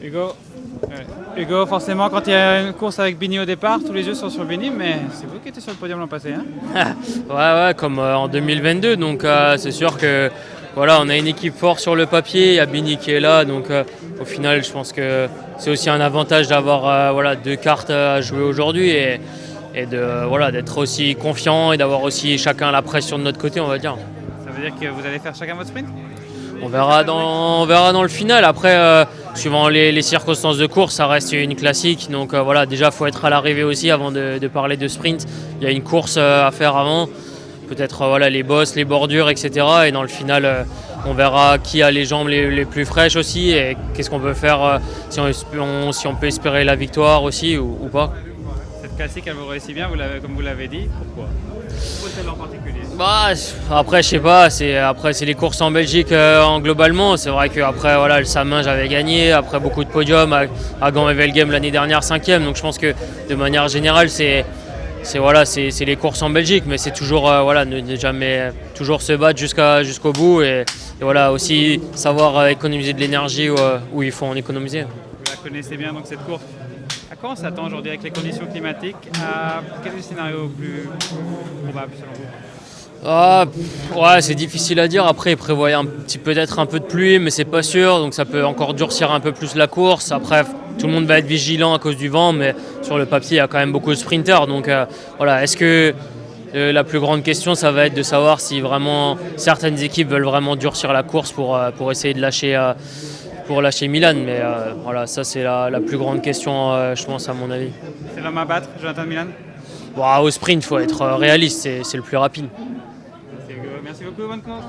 Hugo, Hugo, forcément, quand il y a une course avec Bini au départ, tous les yeux sont sur Bini, mais c'est vous qui étiez sur le podium l'an passé. Hein. Ouais, comme en 2022. Donc c'est sûr que voilà, on a une équipe forte sur le papier. Il y a Bini qui est là. Donc au final, je pense que c'est aussi un avantage d'avoir voilà, deux cartes à jouer aujourd'hui et de, voilà, d'être aussi confiant et d'avoir aussi chacun la pression de notre côté, on va dire. Ça veut dire que vous allez faire chacun votre sprint? On verra dans le final. Après, suivant les circonstances de course, ça reste une classique. Donc voilà, déjà, il faut être à l'arrivée aussi avant de parler de sprint. Il y a une course à faire avant. Peut-être voilà, les bosses, les bordures, etc. Et dans le final, on verra qui a les jambes les plus fraîches aussi et qu'est-ce qu'on peut faire si on peut espérer la victoire aussi ou pas. Cette classique, elle vous réussit bien, comme vous l'avez dit. Pourquoi? Pourquoi celle en particulier? Bah, après, je sais pas. C'est les courses en Belgique globalement. C'est vrai qu'après, voilà, le Samin, j'avais gagné. Après, beaucoup de podiums à Gand et Velgem l'année dernière, 5e. Donc, je pense que de manière générale, c'est les courses en Belgique. Mais c'est toujours voilà, ne jamais toujours se battre jusqu'au bout. Et voilà, aussi savoir économiser de l'énergie où il faut en économiser. Vous la connaissez bien, donc, cette course. À quoi on s'attend aujourd'hui avec les conditions climatiques? Quel est le scénario plus probable selon vous? Ouais, c'est difficile à dire. Après, ils prévoyaient peut-être un peu de pluie, mais c'est pas sûr. Donc ça peut encore durcir un peu plus la course. Après, tout le monde va être vigilant à cause du vent, mais sur le papier, il y a quand même beaucoup de sprinters. Donc voilà, est-ce que la plus grande question, ça va être de savoir si vraiment certaines équipes veulent vraiment durcir la course pour essayer de lâcher Milan. Mais voilà, ça c'est la plus grande question, je pense, à mon avis. C'est l'homme à battre, Jonathan Milan? Bon, au sprint, il faut être réaliste, c'est le plus rapide. Merci beaucoup, bonne course.